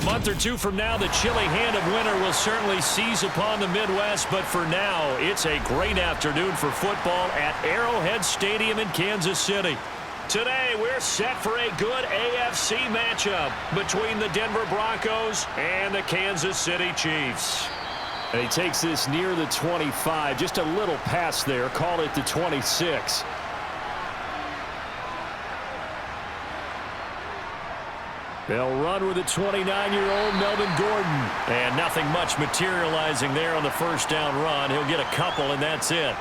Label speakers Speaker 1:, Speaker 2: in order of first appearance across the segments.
Speaker 1: A month or two from now, the chilly hand of winter will certainly seize upon the Midwest, but for now, it's a great afternoon for football at Arrowhead Stadium in Kansas City. Today, we're set for a good AFC matchup between the Denver Broncos and the Kansas City Chiefs.
Speaker 2: And he takes this near the 25, just a little past there, call it the 26. They'll run with a 29-year-old Melvin Gordon. And nothing much materializing there on the first down run. He'll get a couple, and that's it.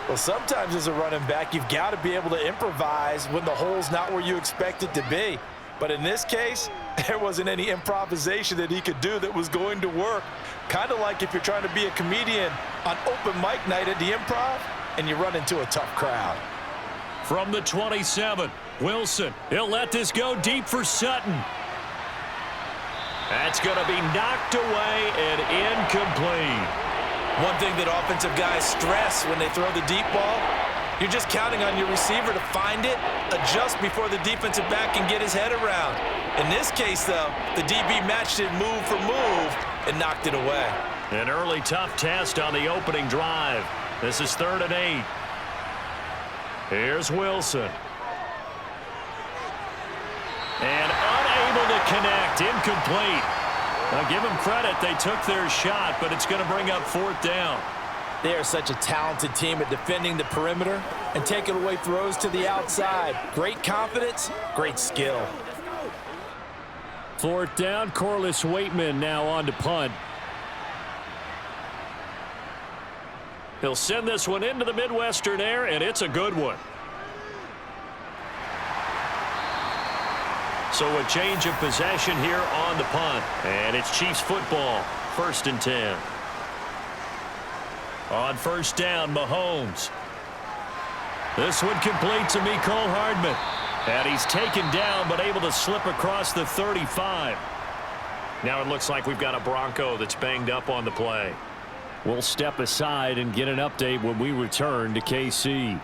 Speaker 3: Well, sometimes as a running back, you've got to be able to improvise when the hole's not where you expect it to be. But in this case, there wasn't any improvisation that he could do that was going to work. Kind of like if you're trying to be a comedian on open mic night at the Improv and you run into a tough crowd.
Speaker 1: From the 27, Wilson. He'll let this go deep for Sutton. That's going to be knocked away and incomplete.
Speaker 3: One thing that offensive guys stress when they throw the deep ball, you're just counting on your receiver to find it, adjust before the defensive back can get his head around. In this case, though, the DB matched it move for move and knocked it away.
Speaker 1: An early tough test on the opening drive. This is 3rd and 8. Here's Wilson. And unable to connect, incomplete. Now give them credit, they took their shot, but it's going to bring up 4th down.
Speaker 3: They are such a talented team at defending the perimeter and taking away throws to the outside. Great confidence, great skill.
Speaker 1: 4th down, Corliss Waitman now on to punt. He'll send this one into the Midwestern air, and it's a good one. So a change of possession here on the punt. And it's Chiefs football, 1st and 10. On 1st down, Mahomes. This one complete to Mecole Hardman. And he's taken down, but able to slip across the 35. Now it looks like we've got a Bronco that's banged up on the play. We'll step aside and get an update when we return to KC.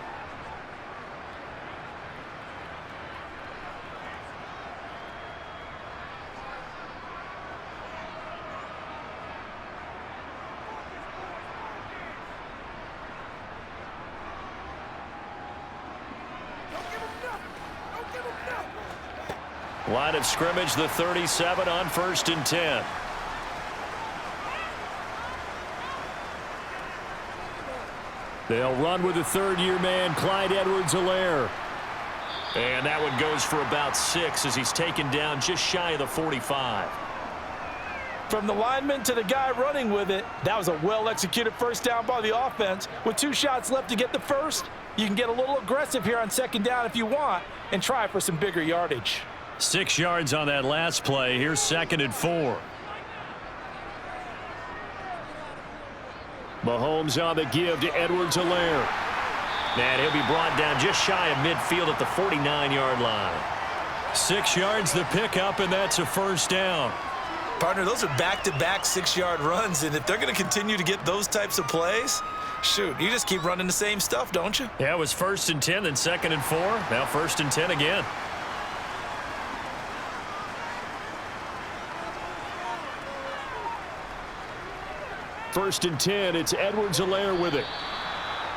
Speaker 1: Line of scrimmage, the 37 on 1st and 10. They'll run with the 3rd-year man, Clyde Edwards-Helaire. And that one goes for about 6 as he's taken down just shy of the 45.
Speaker 3: From the lineman to the guy running with it, that was a well-executed 1st down by the offense. With 2 shots left to get the first, you can get a little aggressive here on 2nd down if you want and try for some bigger yardage.
Speaker 1: 6 yards on that last play. Here's 2nd and 4. Mahomes on the give to Edwards-Helaire. And he'll be brought down just shy of midfield at the 49-yard line. 6 yards the pickup, and that's a 1st down.
Speaker 3: Partner, those are back-to-back 6-yard runs, and if they're going to continue to get those types of plays, shoot, you just keep running the same stuff, don't you?
Speaker 1: Yeah, it was 1st and 10, then 2nd and 4. Now 1st and 10 again. First and 10, it's Edwards-Helaire with it.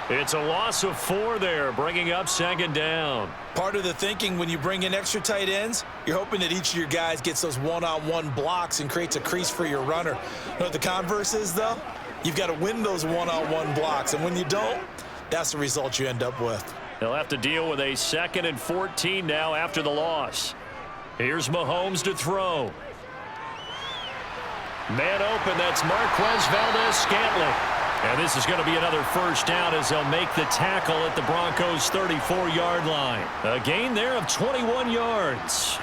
Speaker 1: It's a loss of 4 there, bringing up 2nd down.
Speaker 3: Part of the thinking when you bring in extra tight ends, you're hoping that each of your guys gets those one-on-one blocks and creates a crease for your runner. You know what the converse is, though? You've got to win those one-on-one blocks, and when you don't, that's the result you end up with.
Speaker 1: They'll have to deal with a 2nd and 14 now after the loss. Here's Mahomes to throw. Man open, that's Marquez Valdez-Scantling. And this is going to be another 1st down as they'll make the tackle at the Broncos' 34-yard line. A gain there of 21 yards.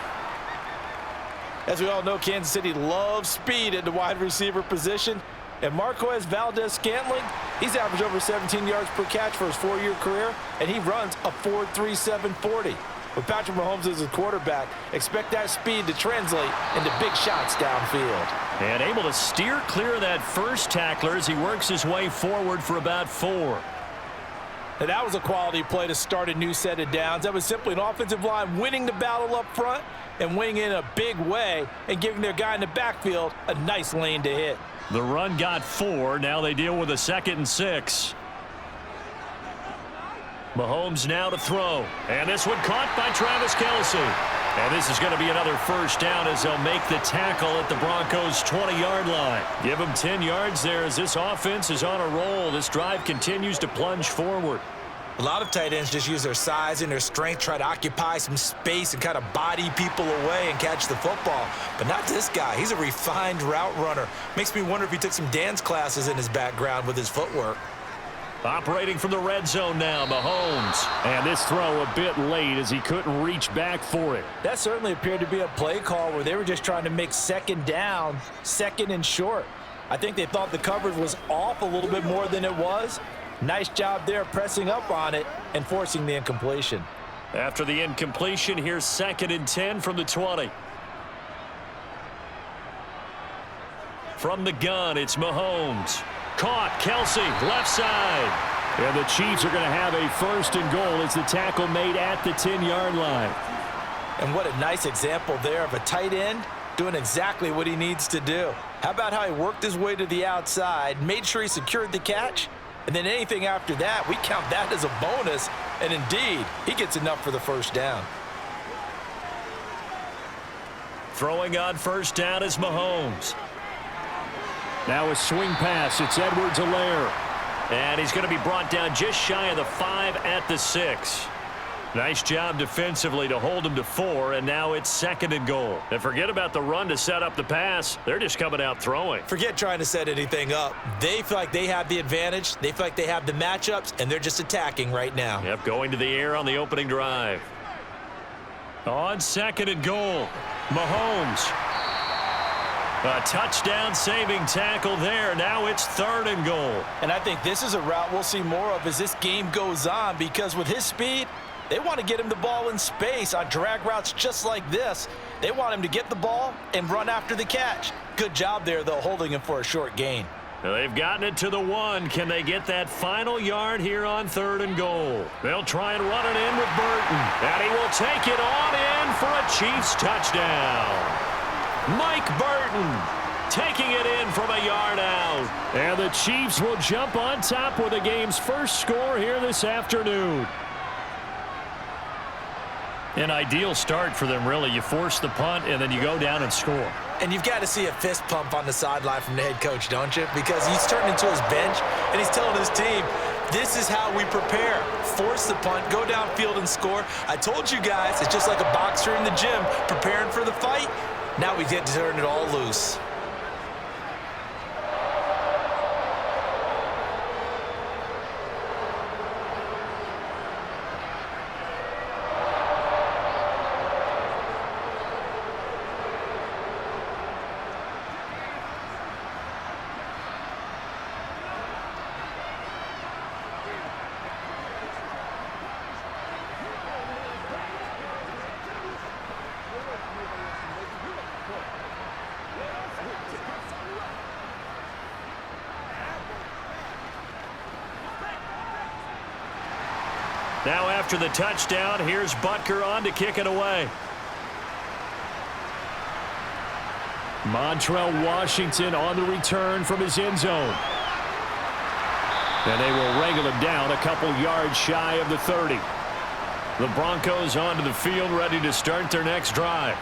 Speaker 3: As we all know, Kansas City loves speed at the wide receiver position. And Marquez Valdez-Scantling, he's averaged over 17 yards per catch for his 4-year career, and he runs a 4.37 40. With Patrick Mahomes as a quarterback, expect that speed to translate into big shots downfield.
Speaker 1: And able to steer clear of that first tackler as he works his way forward for about 4.
Speaker 3: And that was a quality play to start a new set of downs. That was simply an offensive line winning the battle up front and winning in a big way and giving their guy in the backfield a nice lane to hit.
Speaker 2: The run got 4. Now they deal with a 2nd and 6. Mahomes now to throw. And this one caught by Travis Kelce. And this is going to be another first down as they'll make the tackle at the Broncos' 20-yard line. Give them 10 yards there as this offense is on a roll. This drive continues to plunge forward.
Speaker 3: A lot of tight ends just use their size and their strength, try to occupy some space and kind of body people away and catch the football. But not this guy. He's a refined route runner. Makes me wonder if he took some dance classes in his background with his footwork.
Speaker 2: Operating from the red zone now, Mahomes. And this throw a bit late as he couldn't reach back for it.
Speaker 3: That certainly appeared to be a play call where they were just trying to make second down, second and short. I think they thought the coverage was off a little bit more than it was. Nice job there pressing up on it and forcing the incompletion.
Speaker 2: After the incompletion, here's 2nd and 10 from the 20. From the gun, it's Mahomes. Caught, Kelce, left side. And the Chiefs are going to have a 1st and goal as the tackle made at the 10-yard line.
Speaker 3: And what a nice example there of a tight end doing exactly what he needs to do. How about how he worked his way to the outside, made sure he secured the catch, and then anything after that, we count that as a bonus. And indeed, he gets enough for the first down.
Speaker 2: Throwing on first down is Mahomes. Now a swing pass. It's Edwards-Helaire. And he's going to be brought down just shy of the 5 at the 6. Nice job defensively to hold him to 4, and now it's 2nd and goal. And forget about the run to set up the pass. They're just coming out throwing.
Speaker 3: Forget trying to set anything up. They feel like they have the advantage. They feel like they have the matchups, and they're just attacking right now.
Speaker 2: Yep, going to the air on the opening drive. On 2nd and goal, Mahomes. A touchdown-saving tackle there. Now it's 3rd and goal.
Speaker 3: And I think this is a route we'll see more of as this game goes on, because with his speed, they want to get him the ball in space on drag routes just like this. They want him to get the ball and run after the catch. Good job there, though, holding him for a short gain.
Speaker 2: They've gotten it to the 1. Can they get that final yard here on 3rd and goal? They'll try and run it in with Burton. And he will take it on in for a Chiefs touchdown. Mike Burton taking it in from a yard out. And the Chiefs will jump on top with the game's first score here this afternoon. An ideal start for them, really. You force the punt, and then you go down and score.
Speaker 3: And you've got to see a fist pump on the sideline from the head coach, don't you? Because he's turned into his bench, and he's telling his team, this is how we prepare. Force the punt, go downfield and score. I told you guys, it's just like a boxer in the gym preparing for the fight. Now we get to turn it all loose.
Speaker 2: Now after the touchdown, here's Butker on to kick it away. Montrell Washington on the return from his end zone. And they will wrangle him down a couple yards shy of the 30. The Broncos onto the field, ready to start their next drive.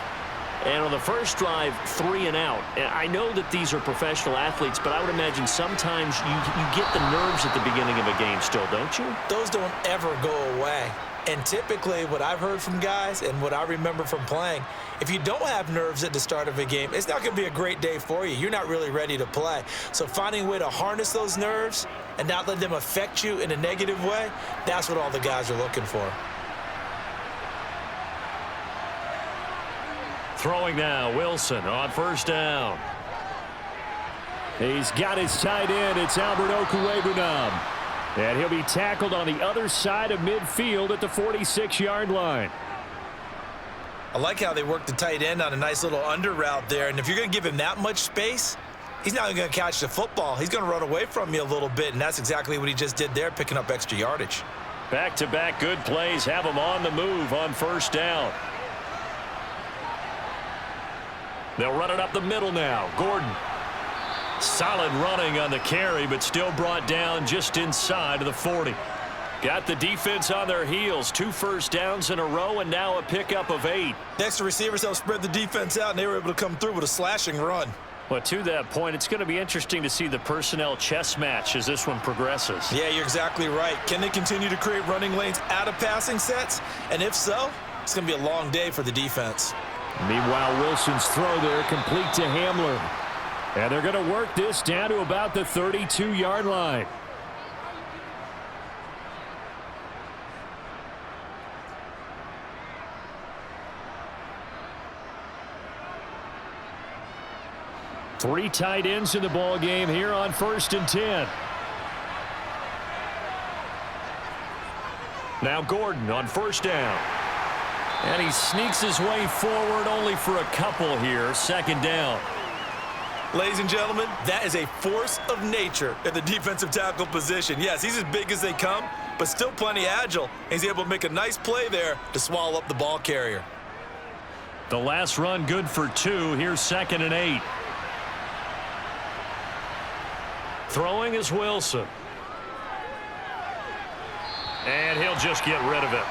Speaker 1: And on the first drive, 3 and out. I know that these are professional athletes, but I would imagine sometimes you get the nerves at the beginning of a game still, don't you?
Speaker 3: Those don't ever go away. And typically what I've heard from guys and what I remember from playing, if you don't have nerves at the start of a game, it's not going to be a great day for you. You're not really ready to play. So finding a way to harness those nerves and not let them affect you in a negative way, that's what all the guys are looking for.
Speaker 2: Throwing now, Wilson on first down. He's got his tight end. It's Albert Okwuegbunam. And he'll be tackled on the other side of midfield at the 46-yard line.
Speaker 3: I like how they work the tight end on a nice little under route there. And if you're going to give him that much space, he's not going to catch the football. He's going to run away from you a little bit, and that's exactly what he just did there, picking up extra yardage.
Speaker 2: Back-to-back good plays have him on the move on first down. They'll run it up the middle now. Gordon. Solid running on the carry, but still brought down just inside of the 40. Got the defense on their heels. 2 first downs in a row, and now a pickup of 8.
Speaker 3: The extra receivers helped spread the defense out, and they were able to come through with a slashing run.
Speaker 1: Well, to that point, it's going to be interesting to see the personnel chess match as this one progresses.
Speaker 3: Yeah, you're exactly right. Can they continue to create running lanes out of passing sets? And if so, it's going to be a long day for the defense.
Speaker 1: Meanwhile, Wilson's throw there complete to Hamler. And they're going to work this down to about the 32-yard line. Three tight ends in the ball game here on 1st and 10. Now Gordon on 1st down. And he sneaks his way forward only for a couple here. 2nd down.
Speaker 3: Ladies and gentlemen, that is a force of nature at the defensive tackle position. Yes, he's as big as they come, but still plenty agile. He's able to make a nice play there to swallow up the ball carrier.
Speaker 1: The last run good for 2. Here's 2nd and 8. Throwing is Wilson. And he'll just get rid of it.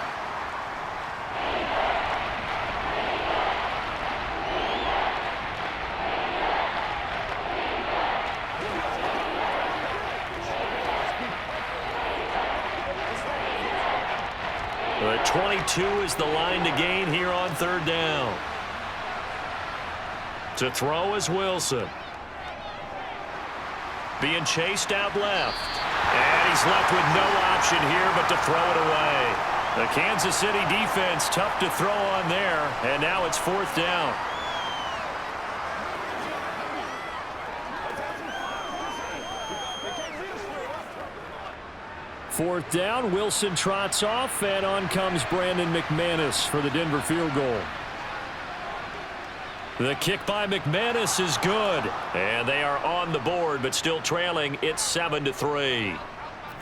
Speaker 1: The 22 is the line to gain here on 3rd down. To throw is Wilson. Being chased out left. And he's left with no option here but to throw it away. The Kansas City defense tough to throw on there. And now it's 4th down. Fourth down, Wilson trots off, and on comes Brandon McManus for the Denver field goal. The kick by McManus is good, and they are on the board, but still trailing. It's 7-3.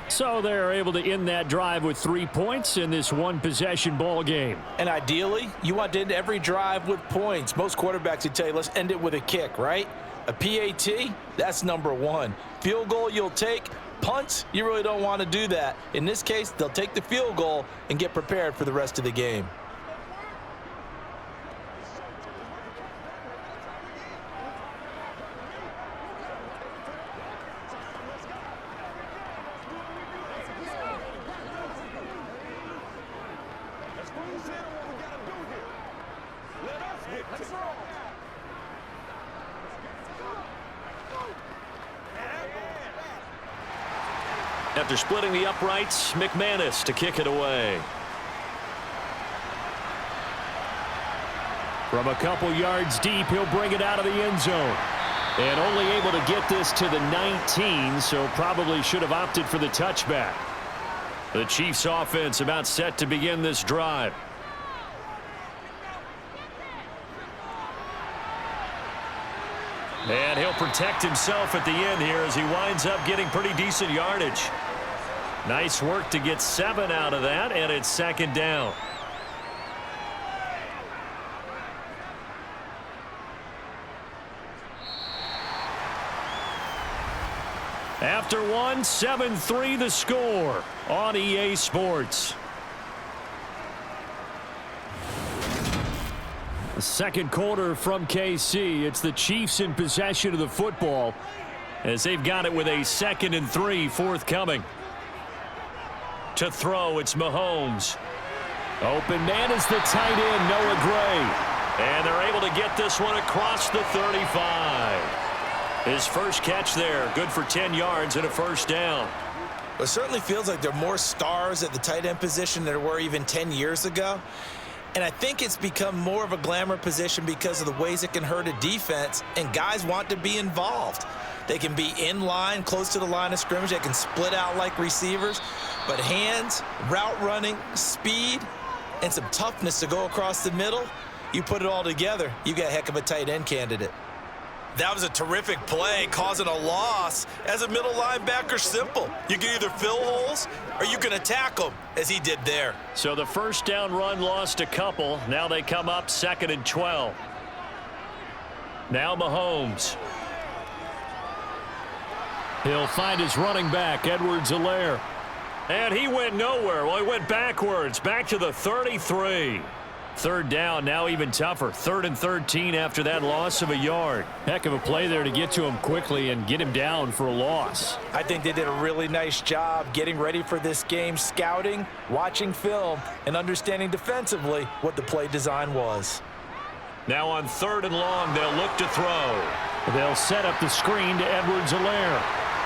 Speaker 1: So they're able to end that drive with 3 points in this one-possession ball game.
Speaker 3: And ideally, you want to end every drive with points. Most quarterbacks would tell you, let's end it with a kick, right? A PAT, that's number 1. Field goal you'll take. Punts, you really don't want to do that. In this case, they'll take the field goal and get prepared for the rest of the game.
Speaker 1: After splitting the uprights, McManus to kick it away. From a couple yards deep, he'll bring it out of the end zone. And only able to get this to the 19, so probably should have opted for the touchback. The Chiefs offense about set to begin this drive. And he'll protect himself at the end here as he winds up getting pretty decent yardage. Nice work to get 7 out of that, and it's 2nd down. After one, 7-3 the score on EA Sports. The second quarter from KC. It's the Chiefs in possession of the football as they've got it with a 2nd and 3 forthcoming. To throw, it's Mahomes. Open man is the tight end, Noah Gray. And they're able to get this one across the 35. His first catch there, good for 10 yards and a 1st down.
Speaker 3: Well, it certainly feels like there are more stars at the tight end position than there were even 10 years ago. And I think it's become more of a glamour position because of the ways it can hurt a defense, and guys want to be involved. They can be in line, close to the line of scrimmage. They can split out like receivers. But hands, route running, speed, and some toughness to go across the middle, you put it all together, you got a heck of a tight end candidate. That was a terrific play, causing a loss. As a middle linebacker, simple. You can either fill holes or you can attack them, as he did there.
Speaker 1: So the 1st down run lost a couple. Now they come up 2nd and 12. Now Mahomes. He'll find his running back, Edwards-Helaire. And he went nowhere. Well, he went backwards, back to the 33. Third down, now even tougher. 3rd and 13 after that loss of a yard. Heck of a play there to get to him quickly and get him down for a loss.
Speaker 3: I think they did a really nice job getting ready for this game, scouting, watching film, and understanding defensively what the play design was.
Speaker 1: Now on 3rd and long, they'll look to throw. They'll set up the screen to Edwards-Helaire.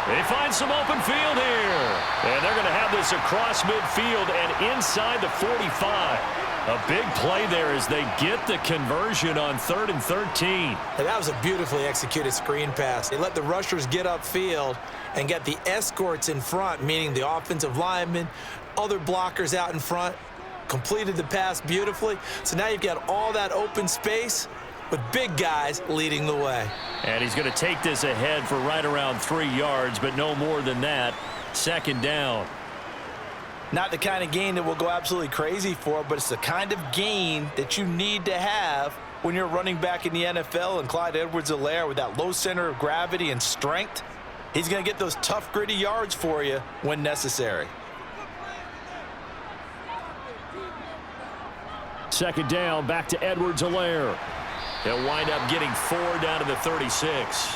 Speaker 1: They find some open field here. And they're going to have this across midfield and inside the 45. A big play there as they get the conversion on 3rd and 13.
Speaker 3: And that was a beautifully executed screen pass. They let the rushers get upfield and get the escorts in front, meaning the offensive linemen, other blockers out in front, completed the pass beautifully. So now you've got all that open space with big guys leading the way.
Speaker 1: And he's going to take this ahead for right around 3 yards, but no more than that. 2nd down.
Speaker 3: Not the kind of gain that we'll go absolutely crazy for, but it's the kind of gain that you need to have when you're running back in the NFL. And Clyde Edwards-Helaire, with that low center of gravity and strength, he's going to get those tough, gritty yards for you when necessary.
Speaker 1: 2nd down, back to Edwards-Helaire. He'll wind up getting 4 down to the 36.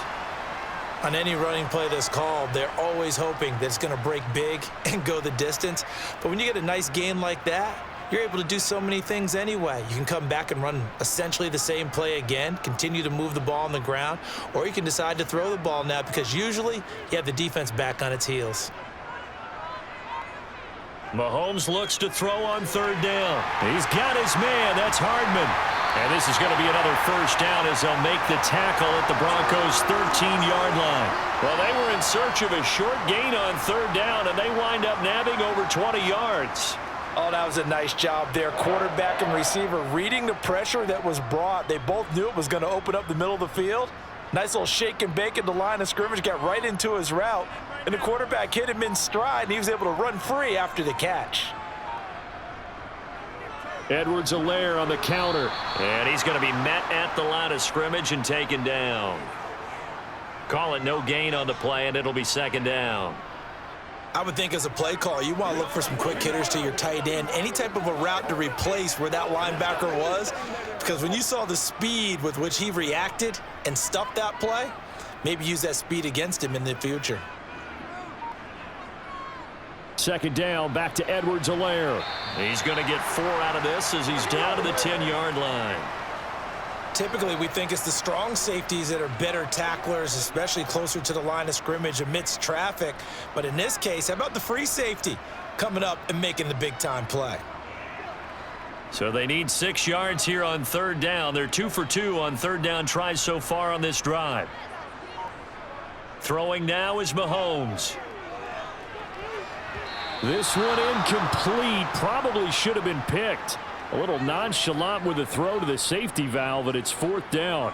Speaker 3: On any running play that's called, they're always hoping that it's going to break big and go the distance. But when you get a nice game like that, you're able to do so many things anyway. You can come back and run essentially the same play again, continue to move the ball on the ground, or you can decide to throw the ball now because usually you have the defense back on its heels.
Speaker 1: Mahomes looks to throw on 3rd down. He's got his man. That's Hardman. And this is going to be another 1st down as they'll make the tackle at the Broncos' 13-yard line. Well, they were in search of a short gain on 3rd down, and they wind up nabbing over 20 yards.
Speaker 3: Oh, that was a nice job there. Quarterback and receiver reading the pressure that was brought. They both knew it was going to open up the middle of the field. Nice little shake and bake at the line of scrimmage, got right into his route, and the quarterback hit him in stride, and he was able to run free after the catch.
Speaker 1: Edwards-Helaire on the counter. And he's going to be met at the line of scrimmage and taken down. Call it no gain on the play, and it'll be 2nd down.
Speaker 3: I would think as a play call, you want to look for some quick hitters to your tight end, any type of a route to replace where that linebacker was, because when you saw the speed with which he reacted and stuffed that play, maybe use that speed against him in the future.
Speaker 1: 2nd down, back to Edwards-Helaire. He's going to get 4 out of this as he's down to the 10-yard line.
Speaker 3: Typically, we think it's the strong safeties that are better tacklers, especially closer to the line of scrimmage amidst traffic. But in this case, how about the free safety coming up and making the big-time play?
Speaker 1: So they need 6 yards here on 3rd down. They're 2 for 2 on 3rd down tries so far on this drive. Throwing now is Mahomes. This one incomplete. Probably should have been picked. A little nonchalant with the throw to the safety valve, and it's 4th down.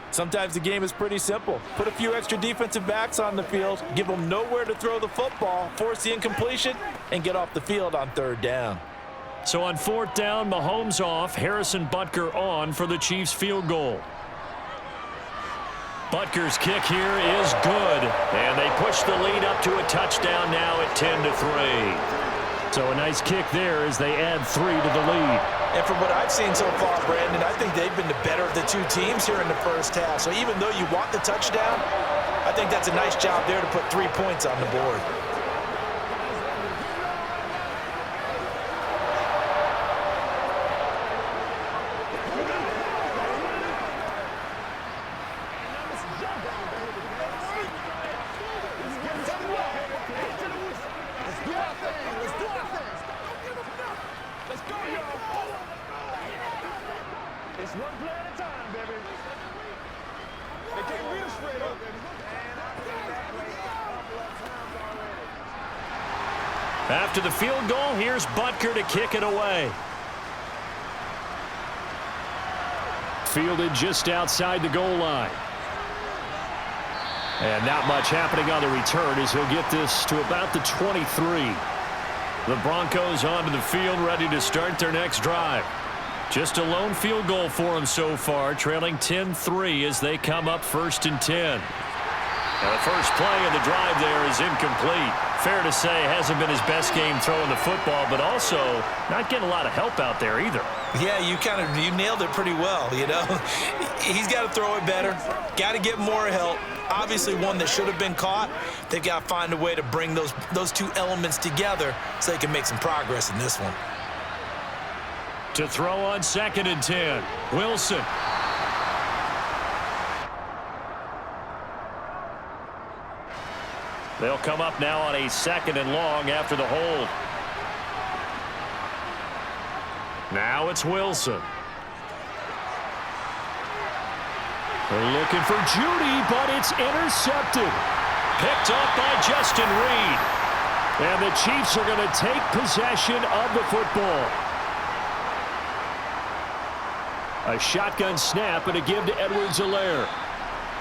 Speaker 3: Sometimes the game is pretty simple. Put a few extra defensive backs on the field, give them nowhere to throw the football, force the incompletion, and get off the field on 3rd down.
Speaker 1: So on 4th down, Mahomes off, Harrison Butker on for the Chiefs field goal. Butker's kick here is good, and they push the lead up to a touchdown now at 10-3. So a nice kick there as they add 3 to the lead.
Speaker 3: And from what I've seen so far, Brandon, I think they've been the better of the two teams here in the first half. So even though you want the touchdown, I think that's a nice job there to put 3 points on the board.
Speaker 1: After the field goal, here's Butker to kick it away. Fielded just outside the goal line. And not much happening on the return as he'll get this to about the 23. The Broncos onto the field, ready to start their next drive. Just a lone field goal for him so far, trailing 10-3 as they come up 1st and 10. Now the first play of the drive there is incomplete. Fair to say, hasn't been his best game throwing the football, but also not getting a lot of help out there either.
Speaker 3: Yeah, you nailed it pretty well, you know. He's got to throw it better, got to get more help. Obviously one that should have been caught. They've got to find a way to bring those two elements together so they can make some progress in this one.
Speaker 1: To throw on 2nd and 10, Wilson. They'll come up now on a 2nd and long after the hold. Now it's Wilson. They're looking for Judy, but it's intercepted. Picked up by Justin Reed. And the Chiefs are going to take possession of the football. A shotgun snap and a give to Edwards-Helaire.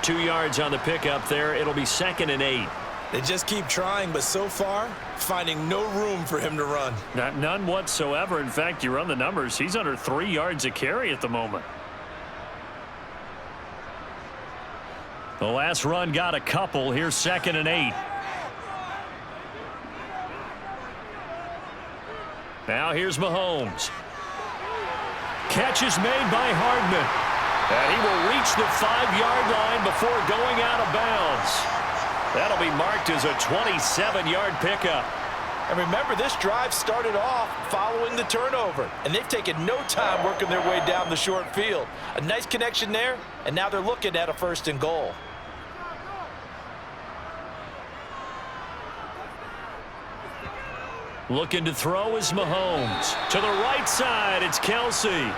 Speaker 1: 2 yards on the pickup there. It'll be 2nd and 8.
Speaker 3: They just keep trying, but so far, finding no room for him to run.
Speaker 1: None whatsoever. In fact, you run the numbers. He's under 3 yards a carry at the moment. The last run got a couple. Here's 2nd and 8. Now here's Mahomes. Catch is made by Hardman. And he will reach the 5-yard line before going out of bounds. That'll be marked as a 27-yard pickup.
Speaker 3: And remember, this drive started off following the turnover, and they've taken no time working their way down the short field. A nice connection there, and now they're looking at a 1st and goal.
Speaker 1: Looking to throw is Mahomes. To the right side, it's Kelsey.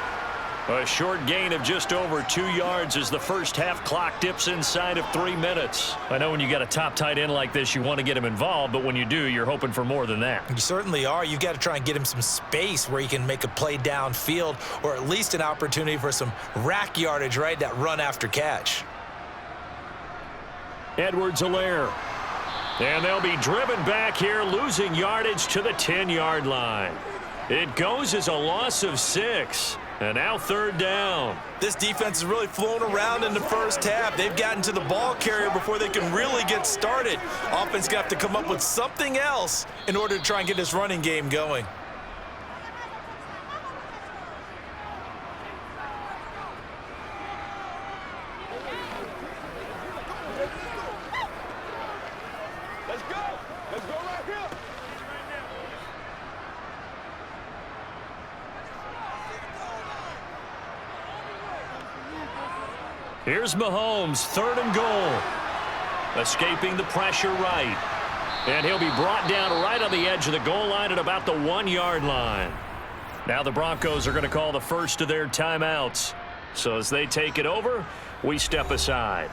Speaker 1: A short gain of just over 2 yards as the first half clock dips inside of 3 minutes. I know when you got a top tight end like this, you want to get him involved, but when you do, you're hoping for more than that.
Speaker 3: You certainly are. You've got to try and get him some space where he can make a play downfield, or at least an opportunity for some rack yardage, right? That run after catch.
Speaker 1: Edwards-Helaire. And they'll be driven back here, losing yardage to the 10-yard line. It goes as a loss of 6. And now 3rd down.
Speaker 3: This defense is really flown around in the first half. They've gotten to the ball carrier before they can really get started. Offense got to come up with something else in order to try and get this running game going.
Speaker 4: Let's go right here.
Speaker 1: Here's Mahomes, 3rd and goal. Escaping the pressure right. And he'll be brought down right on the edge of the goal line at about the 1-yard line. Now the Broncos are going to call the first of their timeouts. So as they take it over, we step aside.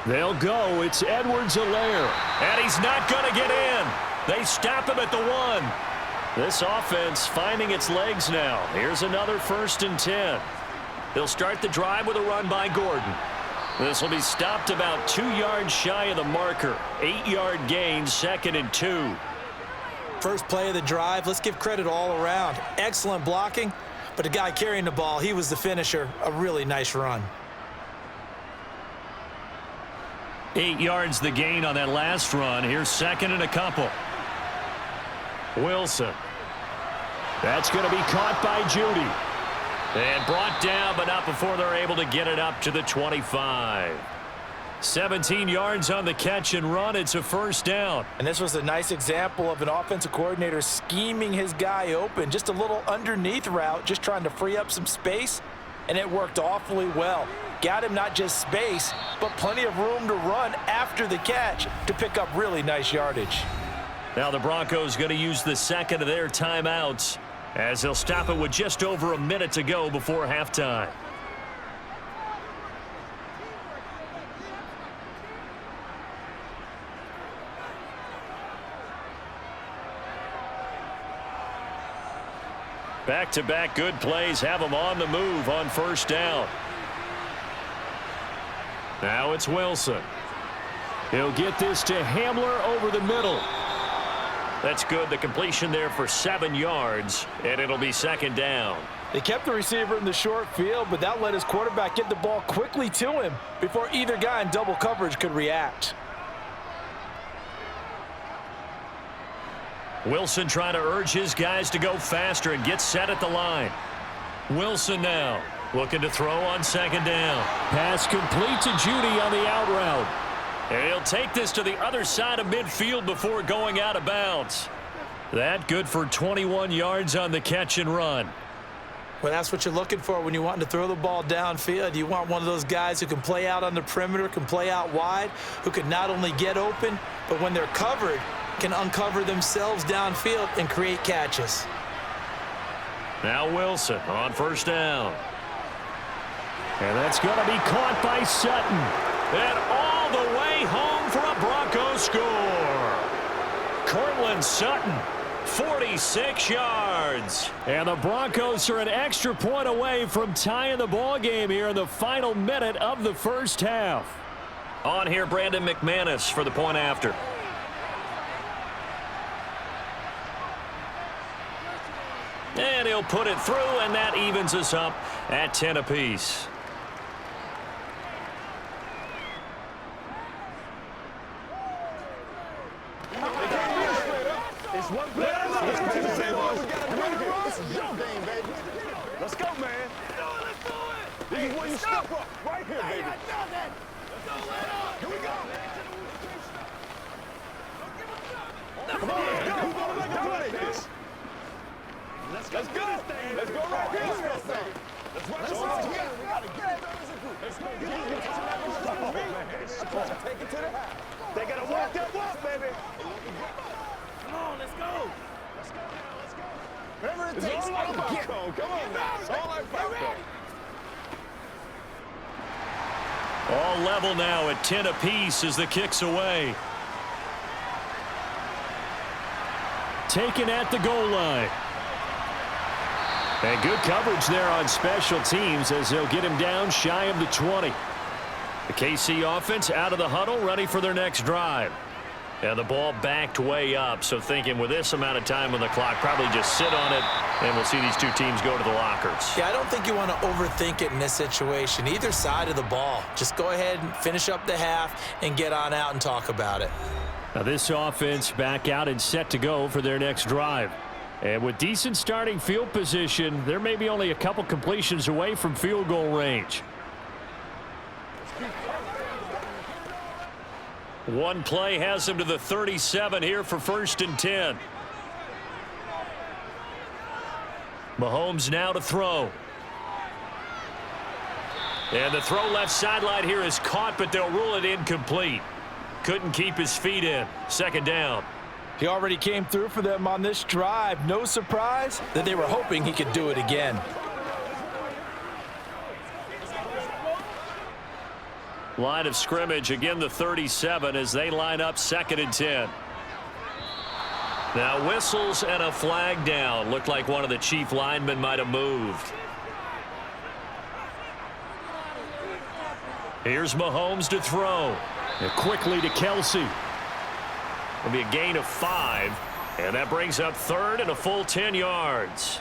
Speaker 1: They'll go. It's Edwards-Helaire. And he's not going to get in. They stop him at the 1. This offense finding its legs now. Here's another 1st and 10. They'll start the drive with a run by Gordon. This will be stopped about 2 yards shy of the marker. 8-yard gain, 2nd and 2.
Speaker 3: First play of the drive. Let's give credit all around. Excellent blocking, but the guy carrying the ball, he was the finisher. A really nice run.
Speaker 1: 8 yards the gain on that last run. Here's 2nd and a couple. Wilson. That's going to be caught by Judy. And brought down, but not before they're able to get it up to the 25. 17 yards on the catch and run. It's a 1st down.
Speaker 3: And this was a nice example of an offensive coordinator scheming his guy open. Just a little underneath route, just trying to free up some space. And it worked awfully well. Got him not just space, but plenty of room to run after the catch to pick up really nice yardage.
Speaker 1: Now the Broncos going to use the 2nd of their timeouts as they'll stop it with just over a minute to go before halftime. Back-to-back good plays have them on the move on first down. Now it's Wilson. He'll get this to Hamler over the middle. That's good. The completion there for 7 yards, and it'll be second down.
Speaker 3: They kept the receiver in the short field, but that let his quarterback get the ball quickly to him before either guy in double coverage could react.
Speaker 1: Wilson trying to urge his guys to go faster and get set at the line. Wilson now looking to throw on second down. Pass complete to Judy on the out route. And he'll take this to the other side of midfield before going out of bounds. That good for 21 yards on the catch and run.
Speaker 3: Well, that's what you're looking for when you want to throw the ball downfield. You want one of those guys who can play out on the perimeter, can play out wide, who can not only get open, but when they're covered, can uncover themselves downfield and create catches.
Speaker 1: Now Wilson on first down. And that's going to be caught by Sutton. And all the way home for a Broncos score. Cortland Sutton, 46 yards. And the Broncos are an extra point away from tying the ball game here in the final minute of the first half. On here, Brandon McManus for the point after. And he'll put it through, and that evens us up at 10 apiece.
Speaker 4: Let's go, man. This is where you step up. Right here, baby. Here we go. Come on, let's go. Let's dominate this. Let's go. Let's go right here. Let's run this out. We got to get it done as a group. Let's go. Take it to the house. They got to walk that walk, baby. Come on, let's go. Let's go now, let's go. Whatever it takes. Come on now. It's all like popcorn.
Speaker 1: All level now at 10 apiece as the kick's away. Taken at the goal line. And good coverage there on special teams as they'll get him down shy of the 20. The KC offense out of the huddle, ready for their next drive. And the ball backed way up, so thinking with this amount of time on the clock, probably just sit on it, and we'll see these two teams go to the lockers.
Speaker 3: Yeah, I don't think you want to overthink it in this situation. Either side of the ball. Just go ahead and finish up the half and get on out and talk about it.
Speaker 1: Now this offense back out and set to go for their next drive. And with decent starting field position, they're maybe only a couple completions away from field goal range. One play has him to the 37 here for 1st and 10. Mahomes now to throw. And the throw left sideline here is caught, but they'll rule it incomplete. Couldn't keep his feet in. Second down.
Speaker 3: He already came through for them on this drive. No surprise that they were hoping he could do it again.
Speaker 1: Line of scrimmage, again the 37 as they line up 2nd and 10. Now whistles and a flag down. Looked like one of the chief linemen might have moved. Here's Mahomes to throw. And quickly to Kelsey. It'll be a gain of 5. And that brings up 3rd and a full 10 yards.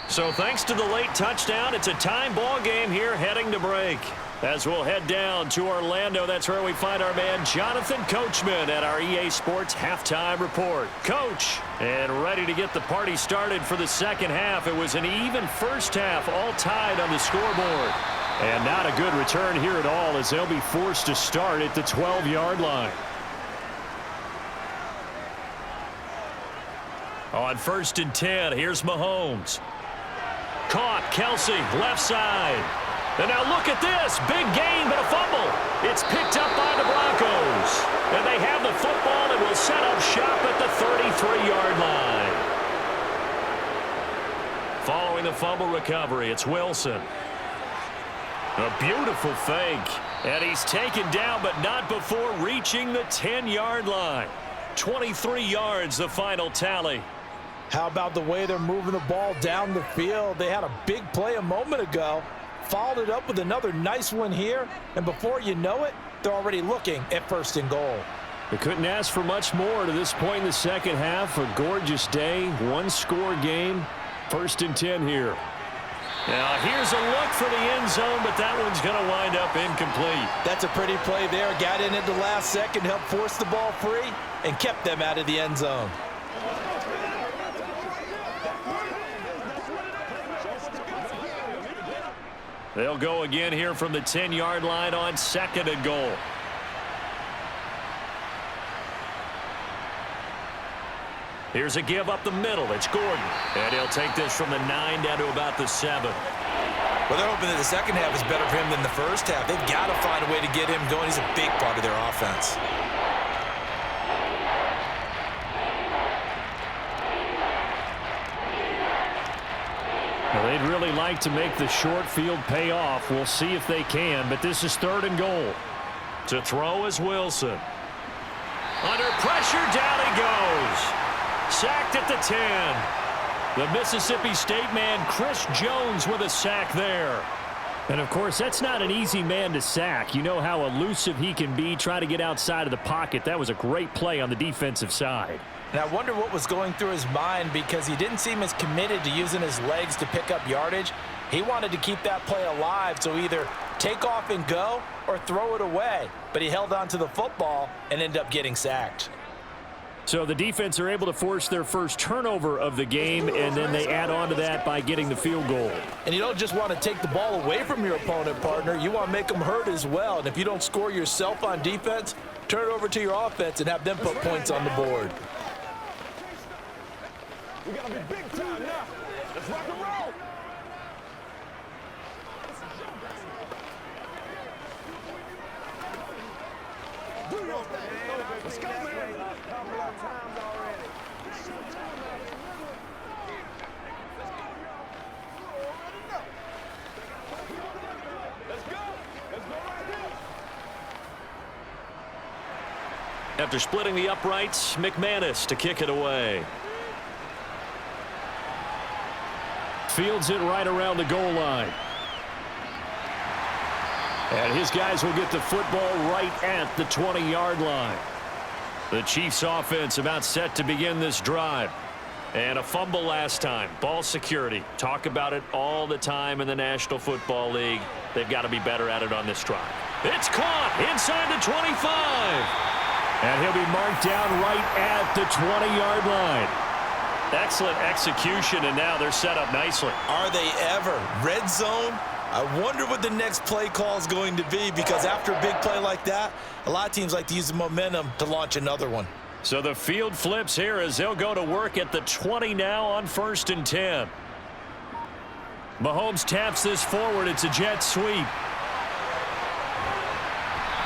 Speaker 1: So thanks to the late touchdown, it's a time ball game here heading to break. As we'll head down to Orlando, that's where we find our man Jonathan Coachman at our EA Sports Halftime Report. Coach, and ready to get the party started for the second half. It was an even first half, all tied on the scoreboard. And not a good return here at all as they'll be forced to start at the 12-yard line. On 1st and 10, here's Mahomes. Caught, Kelsey, left side. And now look at this. Big gain, but a fumble. It's picked up by the Broncos. And they have the football and will set up shop at the 33-yard line. Following the fumble recovery, it's Wilson. A beautiful fake. And he's taken down, but not before reaching the 10-yard line.
Speaker 2: 23 yards, the final tally.
Speaker 3: How about the way they're moving the ball down the field? They had a big play a moment ago, followed it up with another nice one here, and before you know it, they're already looking at 1st and goal.
Speaker 2: They couldn't ask for much more to this point in the second half. A gorgeous day, one-score game, 1st and 10 here. Now here's a look for the end zone, but that one's going to wind up incomplete.
Speaker 3: That's a pretty play there. Got in at the last second, helped force the ball free, and kept them out of the end zone.
Speaker 2: They'll go again here from the 10-yard line on 2nd and goal. Here's a give up the middle. It's Gordon. And he'll take this from the 9 down to about the 7.
Speaker 3: Well, they're hoping that the second half is better for him than the first half. They've got to find a way to get him going. He's a big part of their offense.
Speaker 2: Well, they'd really like to make the short field pay off. We'll see if they can, but this is 3rd and goal. To throw is Wilson. Under pressure, down he goes. Sacked at the 10. The Mississippi State man, Chris Jones, with a sack there. And, of course, that's not an easy man to sack. You know how elusive he can be, try to get outside of the pocket. That was a great play on the defensive side.
Speaker 3: And I wonder what was going through his mind, because he didn't seem as committed to using his legs to pick up yardage. He wanted to keep that play alive, so either take off and go or throw it away. But he held on to the football and ended up getting sacked.
Speaker 2: So the defense are able to force their first turnover of the game, and then they add on to that by getting the field goal.
Speaker 3: And you don't just want to take the ball away from your opponent, partner. You want to make them hurt as well. And if you don't score yourself on defense, turn it over to your offense and have them put points on the board.
Speaker 4: We got to be big time now. Let's rock and roll. Do your thing. Let's go, man. Let's go. Let's go right here.
Speaker 2: After splitting the uprights, McManus to kick it away. Fields it right around the goal line. And his guys will get the football right at the 20-yard line. The Chiefs offense about set to begin this drive. And a fumble last time. Ball security. Talk about it all the time in the National Football League. They've got to be better at it on this drive. It's caught inside the 25. And he'll be marked down right at the 20-yard line. Excellent execution, and now they're set up nicely.
Speaker 3: Are they ever? Red zone? I wonder what the next play call is going to be, because after a big play like that, a lot of teams like to use the momentum to launch another one.
Speaker 2: So the field flips here as they'll go to work at the 20 now on 1st and 10. Mahomes taps this forward. It's a jet sweep.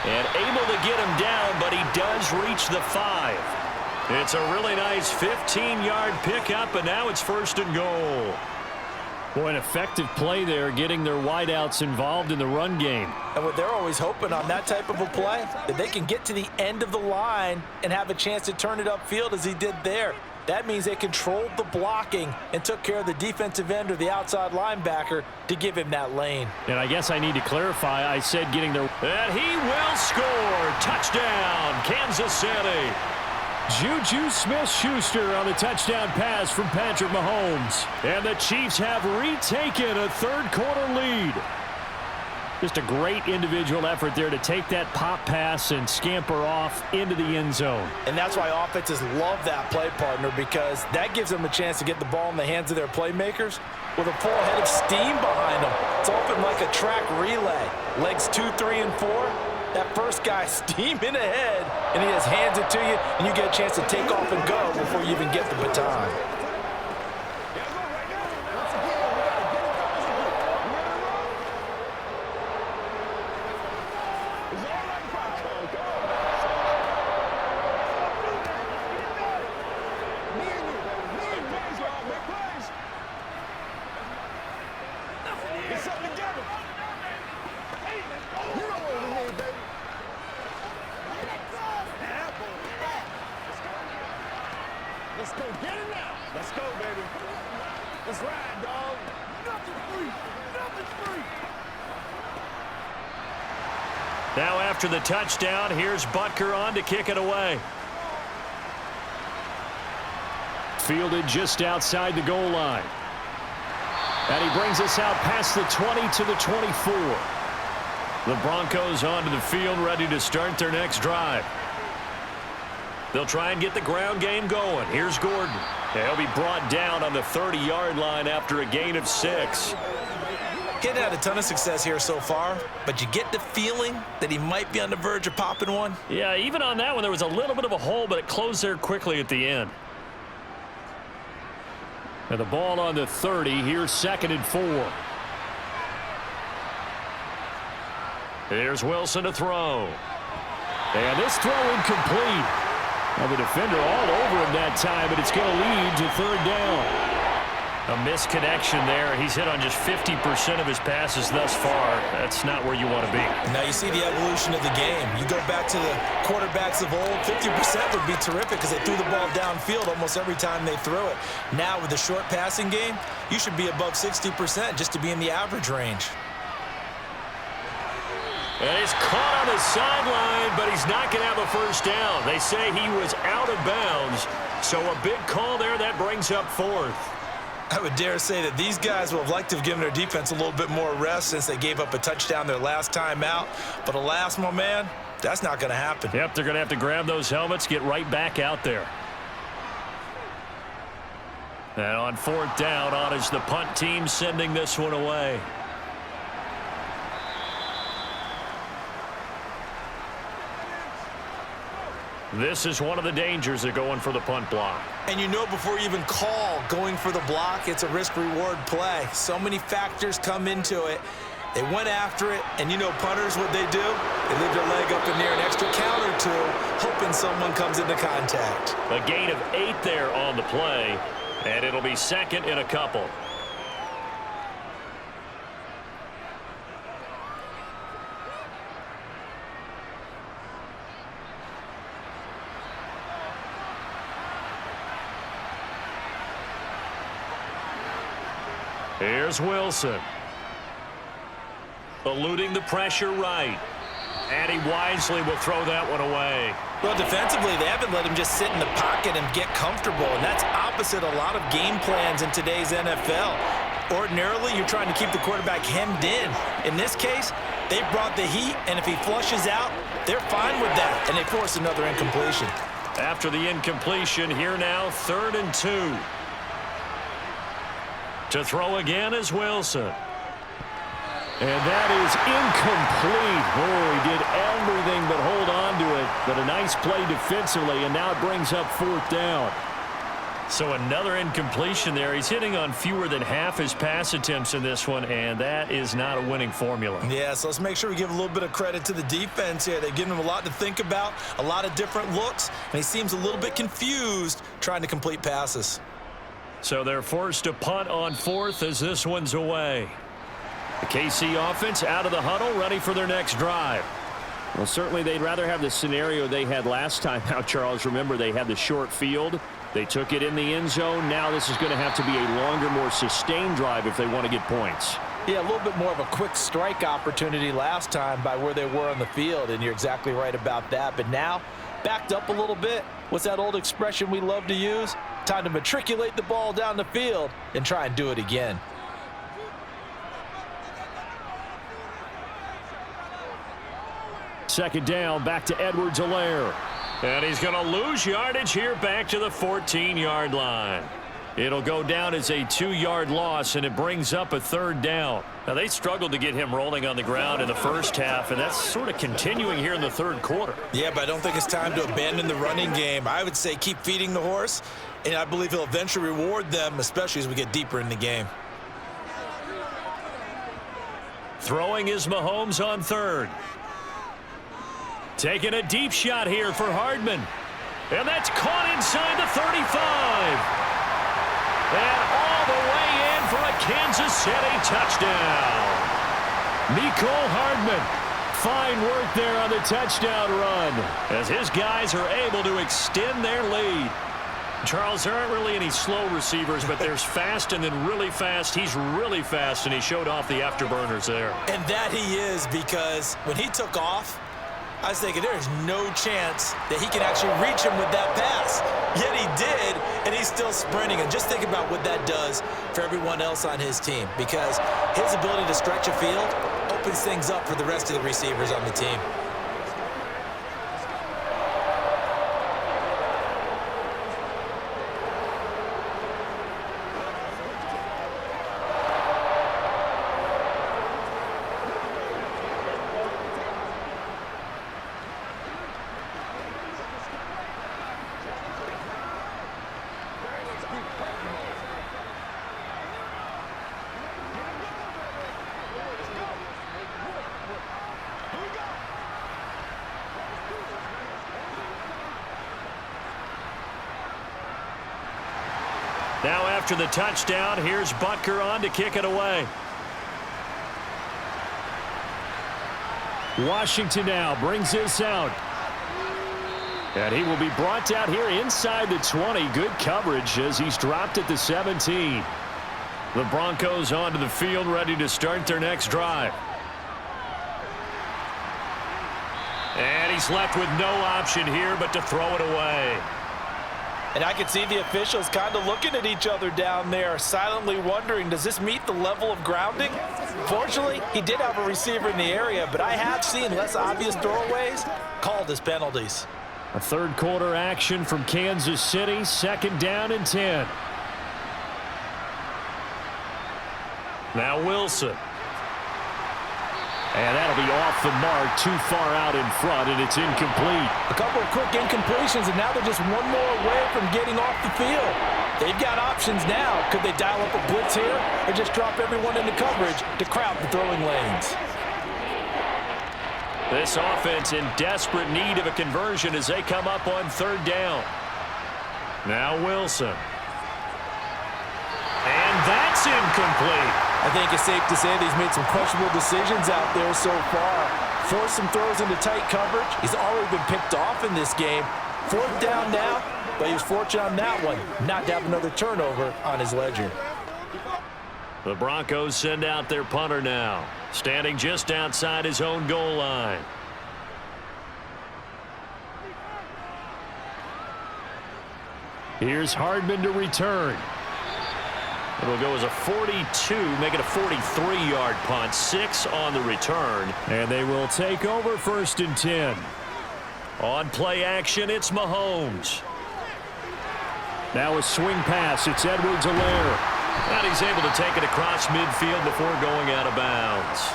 Speaker 2: And able to get him down, but he does reach the 5. It's a really nice 15-yard pickup, and now it's 1st and goal. Boy, an effective play there, getting their wideouts involved in the run game.
Speaker 3: And what they're always hoping on that type of a play, that they can get to the end of the line and have a chance to turn it upfield as he did there. That means they controlled the blocking and took care of the defensive end or the outside linebacker to give him that lane.
Speaker 2: And I guess I need to clarify, I said getting their... And he will score! Touchdown, Kansas City! Juju Smith-Schuster on the touchdown pass from Patrick Mahomes. And the Chiefs have retaken a third-quarter lead. Just a great individual effort there to take that pop pass and scamper off into the end zone.
Speaker 3: And that's why offenses love that play, partner, because that gives them a chance to get the ball in the hands of their playmakers with a full head of steam behind them. It's often like a track relay. Legs 2, 3, and 4. That first guy steaming ahead, and he just hands it to you, and you get a chance to take off and go before you even get the baton.
Speaker 4: Let's go. Get it now. Let's go, baby. Let's ride, dog. Nothing free. Nothing free.
Speaker 2: Now after the touchdown, here's Butker on to kick it away.
Speaker 1: Fielded just outside the goal line. And he brings us out past the 20 to the 24.
Speaker 2: The Broncos onto the field, ready to start their next drive. They'll try and get the ground game going. Here's Gordon. He'll be brought down on the 30-yard line after a gain of 6.
Speaker 3: Getting had a ton of success here so far, but you get the feeling that he might be on the verge of popping one.
Speaker 2: Yeah, even on that one, there was a little bit of a hole, but it closed there quickly at the end.
Speaker 1: And the ball on the 30. Here's 2nd and 4.
Speaker 2: Here's Wilson to throw.
Speaker 1: And this throw incomplete. Now the defender all over him that time, but it's going to lead to 3rd down.
Speaker 2: A misconnection there. He's hit on just 50% of his passes thus far. That's not where you want to be.
Speaker 3: Now you see the evolution of the game. You go back to the quarterbacks of old, 50% would be terrific because they threw the ball downfield almost every time they threw it. Now with the short passing game, you should be above 60% just to be in the average range.
Speaker 2: And he's caught on the sideline, but he's not going to have a first down. They say he was out of bounds, so a big call there. That brings up 4th.
Speaker 3: I would dare say that these guys would have liked to have given their defense a little bit more rest since they gave up a touchdown their last time out. But alas, my man, that's not going to happen.
Speaker 2: Yep, they're going to have to grab those helmets, get right back out there. And on 4th down, on is the punt team sending this one away. This is one of the dangers of going for the punt block.
Speaker 3: And you know before you even call going for the block, it's a risk-reward play. So many factors come into it. They went after it, and you know punters, what they do? They leave their leg up in the air an extra count or two, hoping someone comes into contact.
Speaker 2: A gain of 8 there on the play, and it'll be 2nd and a couple. Here's Wilson. Eluding the pressure right. And he wisely will throw that one away.
Speaker 3: Well, defensively, they haven't let him just sit in the pocket and get comfortable, and that's opposite a lot of game plans in today's NFL. Ordinarily, you're trying to keep the quarterback hemmed in. In this case, they brought the heat, and if he flushes out, they're fine with that, and they force another incompletion.
Speaker 2: After the incompletion, here now, 3rd and 2. To throw again is Wilson.
Speaker 1: And that is incomplete. Oh, he did everything but hold on to it. But a nice play defensively, and now it brings up 4th down.
Speaker 2: So another incompletion there. He's hitting on fewer than half his pass attempts in this one, and that is not a winning formula.
Speaker 3: Yeah, so let's make sure we give a little bit of credit to the defense here. They've given him a lot to think about, a lot of different looks, and he seems a little bit confused trying to complete passes.
Speaker 2: So they're forced to punt on 4th as this one's away. The KC offense out of the huddle, ready for their next drive.
Speaker 1: Well, certainly they'd rather have the scenario they had last time out, Charles. Remember, they had the short field. They took it in the end zone. Now this is going to have to be a longer, more sustained drive if they want to get points.
Speaker 3: Yeah, a little bit more of a quick strike opportunity last time by where they were on the field, and you're exactly right about that. But now, backed up a little bit. What's that old expression we love to use? Time to matriculate the ball down the field and try and do it again.
Speaker 1: Second down, back to Edwards-Helaire.
Speaker 2: And he's going to lose yardage here back to the 14-yard line. It'll go down as a 2-yard loss, and it brings up a 3rd down. Now, they struggled to get him rolling on the ground in the first half, and that's sort of continuing here in the 3rd quarter.
Speaker 3: Yeah, but I don't think it's time to abandon the running game. I would say keep feeding the horse, and I believe he'll eventually reward them, especially as we get deeper in the game.
Speaker 2: Throwing is Mahomes on 3rd. Taking a deep shot here for Hardman. And that's caught inside the 35. And all the way in for a Kansas City touchdown.
Speaker 1: Mecole Hardman. Fine work there on the touchdown run,
Speaker 2: as his guys are able to extend their lead. Charles, there aren't really any slow receivers, but there's fast and then really fast. He's really fast, and he showed off the afterburners there.
Speaker 3: And that he is, because when he took off, I was thinking there is no chance that he can actually reach him with that pass. Yet he did, and he's still sprinting. And just think about what that does for everyone else on his team, because his ability to stretch a field opens things up for the rest of the receivers on the team.
Speaker 2: Now after the touchdown, here's Butker on to kick it away.
Speaker 1: Washington now brings this out. And he will be brought down here inside the 20. Good coverage as he's dropped at the 17.
Speaker 2: The Broncos onto the field, ready to start their next drive. And he's left with no option here but to throw it away.
Speaker 3: And I could see the officials kind of looking at each other down there, silently wondering, does this meet the level of grounding? Fortunately, he did have a receiver in the area, but I have seen less obvious throwaways called as penalties.
Speaker 1: A third quarter action from Kansas City, 2nd down and 10.
Speaker 2: Now Wilson.
Speaker 1: And that'll be off the mark, too far out in front, and it's incomplete.
Speaker 3: A couple of quick incompletions, and now they're just one more away from getting off the field. They've got options now. Could they dial up a blitz here or just drop everyone into coverage to crowd the throwing lanes?
Speaker 2: This offense in desperate need of a conversion as they come up on 3rd down. Now Wilson. And that's incomplete.
Speaker 3: I think it's safe to say that he's made some questionable decisions out there so far. Forced some throws into tight coverage. He's already been picked off in this game. 4th down now, but he was fortunate on that one not to have another turnover on his ledger.
Speaker 2: The Broncos send out their punter now, standing just outside his own goal line.
Speaker 1: Here's Hardman to return.
Speaker 2: It'll go as a 42, make it a 43-yard punt, 6 on the return.
Speaker 1: And they will take over 1st and 10.
Speaker 2: On play action, it's Mahomes.
Speaker 1: Now a swing pass, it's Edwards-Helaire.
Speaker 2: And he's able to take it across midfield before going out of bounds.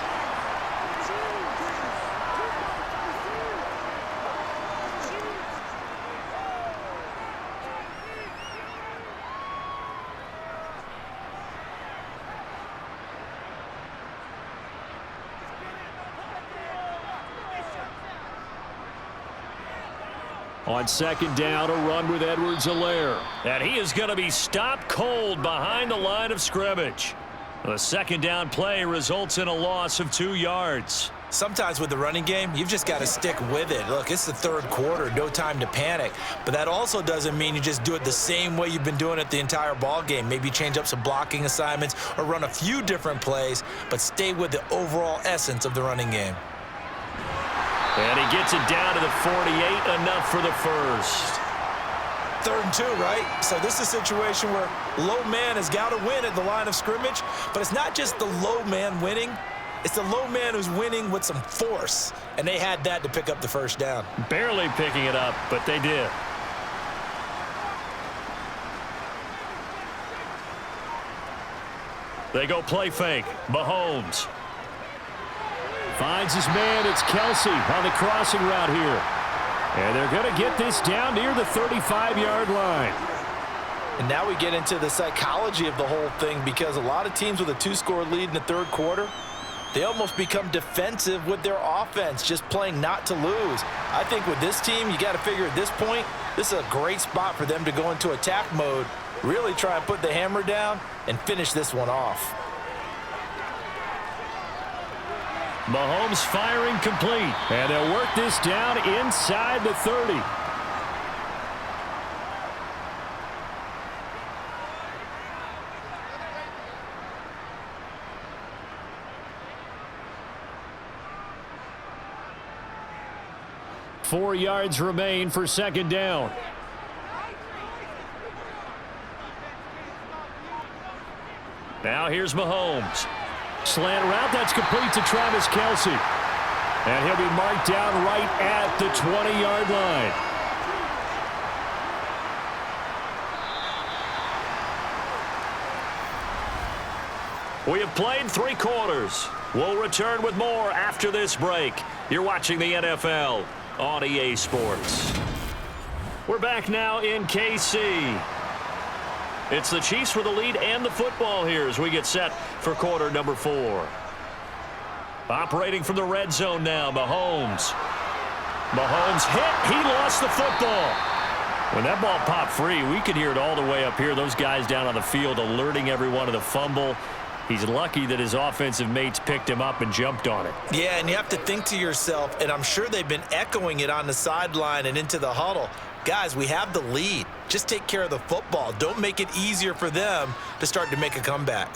Speaker 1: On 2nd down, a run with Edwards-Helaire.
Speaker 2: And he is going to be stopped cold behind the line of scrimmage. The 2nd down play results in a loss of 2 yards.
Speaker 3: Sometimes with the running game, you've just got to stick with it. Look, it's the 3rd quarter, no time to panic. But that also doesn't mean you just do it the same way you've been doing it the entire ball game. Maybe change up some blocking assignments or run a few different plays, but stay with the overall essence of the running game.
Speaker 2: And he gets it down to the 48, enough for the first.
Speaker 3: 3rd and 2, right? So this is a situation where low man has got to win at the line of scrimmage, but it's not just the low man winning. It's the low man who's winning with some force, and they had that to pick up the 1st down.
Speaker 2: Barely picking it up, but they did. They go play fake. Mahomes.
Speaker 1: Finds his man. It's Kelsey on the crossing route here. And they're going to get this down near the 35-yard line.
Speaker 3: And now we get into the psychology of the whole thing, because a lot of teams with a 2-score lead in the 3rd quarter, they almost become defensive with their offense, just playing not to lose. I think with this team, you got to figure at this point, this is a great spot for them to go into attack mode, really try and put the hammer down and finish this one off.
Speaker 1: Mahomes firing complete. And they'll work this down inside the 30.
Speaker 2: 4 yards remain for second down. Now here's Mahomes. Slant route, that's complete to Travis Kelce. And he'll be marked down right at the 20-yard line. We have played 3 quarters. We'll return with more after this break. You're watching the NFL on EA Sports. We're back now in KC. It's the Chiefs with the lead and the football here as we get set for quarter number 4. Operating from the red zone now, Mahomes. Mahomes hit. He lost the football. When that ball popped free, we could hear it all the way up here. Those guys down on the field alerting everyone of the fumble. He's lucky that his offensive mates picked him up and jumped on it.
Speaker 3: Yeah, and you have to think to yourself, and I'm sure they've been echoing it on the sideline and into the huddle. Guys, we have the lead. Just take care of the football. Don't make it easier for them to start to make a comeback.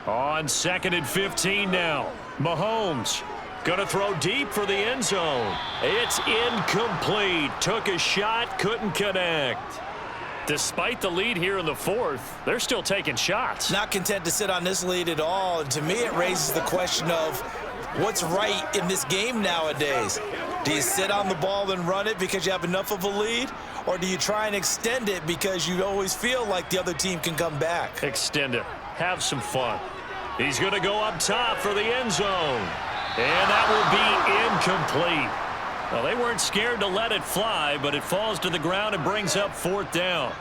Speaker 2: On 2nd and 15 now. Mahomes going to throw deep for the end zone. It's incomplete. Took a shot, couldn't connect. Despite the lead here in the 4th, they're still taking shots.
Speaker 3: Not content to sit on this lead at all. And to me, it raises the question of what's right in this game nowadays. Do you sit on the ball and run it because you have enough of a lead? Or do you try and extend it because you always feel like the other team can come back?
Speaker 2: Extend it. Have some fun. He's going to go up top for the end zone. And that will be incomplete. Well, they weren't scared to let it fly, but it falls to the ground and brings up 4th down.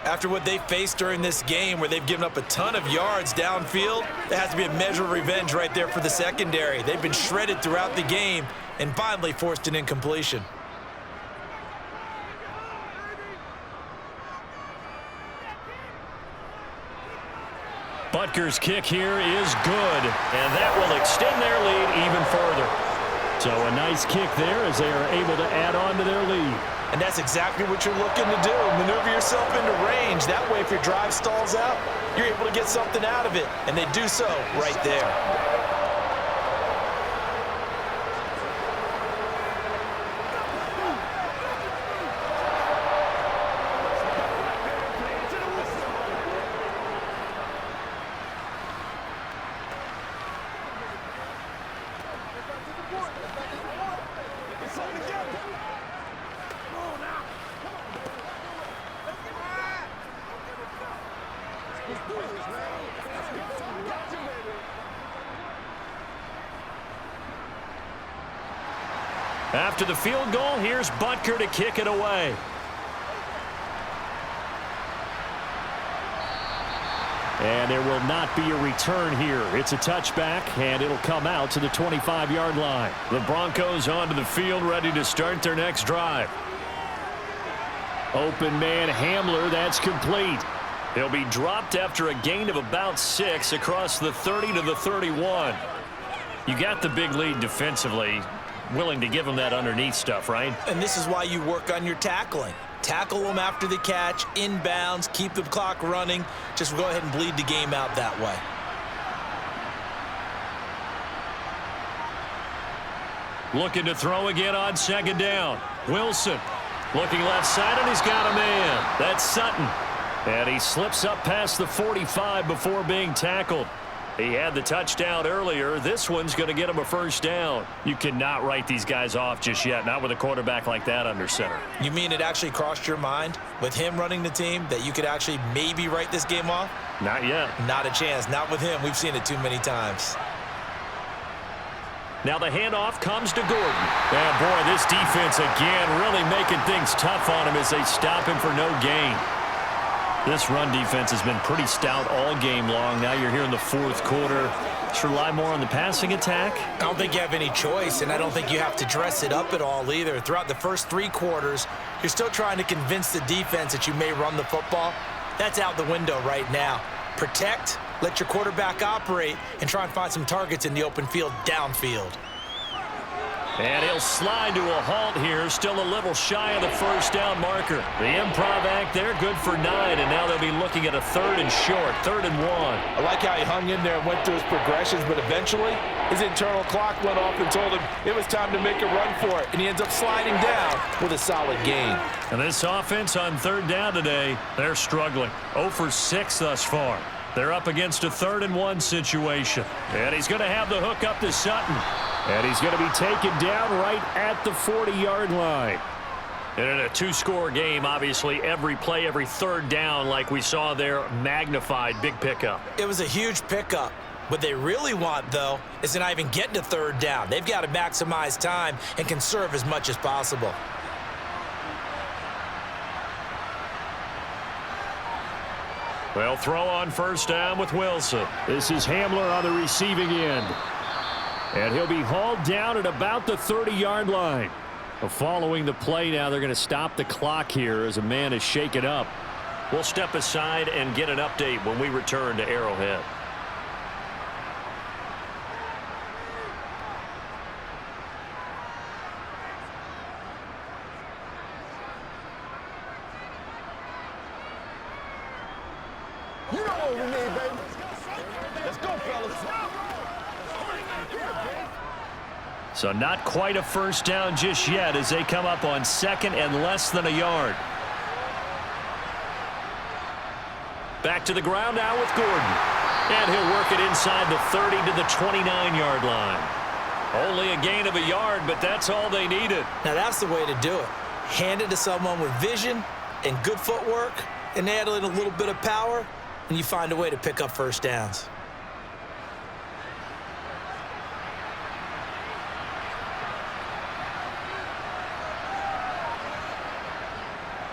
Speaker 3: After what they faced during this game where they've given up a ton of yards downfield, there has to be a measure of revenge right there for the secondary. They've been shredded throughout the game and finally forced an incompletion.
Speaker 2: Butker's kick here is good, and that will extend their lead even further. So a nice kick there as they are able to add on to their lead.
Speaker 3: And that's exactly what you're looking to do. Maneuver yourself into range. That way, if your drive stalls out, you're able to get something out of it. And they do so right there.
Speaker 2: After the field goal, here's Butker to kick it away. And there will not be a return here. It's a touchback, and it'll come out to the 25-yard line. The Broncos onto the field, ready to start their next drive. Open man Hamler, that's complete. He'll be dropped after a gain of about 6 across the 30 to the 31. You got the big lead defensively. Willing to give them that underneath stuff, right?
Speaker 3: And this is why you work on your tackling. Tackle them after the catch, inbounds, keep the clock running. Just go ahead and bleed the game out that way.
Speaker 2: Looking to throw again on 2nd down. Wilson looking left side, and he's got a man. That's Sutton. And he slips up past the 45 before being tackled. He had the touchdown earlier. This one's going to get him a 1st down. You cannot write these guys off just yet, not with a quarterback like that under center.
Speaker 3: You mean it actually crossed your mind with him running the team that you could actually maybe write this game off?
Speaker 2: Not yet.
Speaker 3: Not a chance. Not with him. We've seen it too many times.
Speaker 2: Now the handoff comes to Gordon. And boy, this defense again really making things tough on him as they stop him for no gain. This run defense has been pretty stout all game long. Now you're here in the 4th quarter. Just rely more on the passing attack.
Speaker 3: I don't think you have any choice, and I don't think you have to dress it up at all either. Throughout the first 3 quarters, you're still trying to convince the defense that you may run the football. That's out the window right now. Protect, let your quarterback operate, and try and find some targets in the open field downfield.
Speaker 2: And he'll slide to a halt here, still a little shy of the first down marker. The improv act there, good for 9, and now they'll be looking at a 3rd and short, 3rd and 1.
Speaker 3: I like how he hung in there and went through his progressions, but eventually his internal clock went off and told him it was time to make a run for it, and he ends up sliding down with a solid gain.
Speaker 2: And this offense on 3rd down today, they're struggling. 0 for 6 thus far. They're up against a 3rd and 1 situation. And he's going to have the hook up to Sutton. And he's going to be taken down right at the 40-yard line. And in a 2-score game, obviously, every play, every 3rd down, like we saw there, magnified. Big pickup.
Speaker 5: It was a huge pickup. What they really want, though, is to not even get to 3rd down. They've got to maximize time and conserve as much as possible.
Speaker 2: Well, throw on 1st down with Wilson. This is Hamler on the receiving end. And he'll be hauled down at about the 30-yard line. Following the play now, they're going to stop the clock here as a man is shaken up. We'll step aside and get an update when we return to Arrowhead.
Speaker 4: You know what we need, baby. Let's go, fellas.
Speaker 2: So not quite a 1st down just yet as they come up on 2nd and less than a yard. Back to the ground now with Gordon. And he'll work it inside the 30 to the 29-yard line. Only a gain of a yard, but that's all they needed.
Speaker 5: Now, that's the way to do it. Hand it to someone with vision and good footwork, and add in a little bit of power, and you find a way to pick up 1st downs.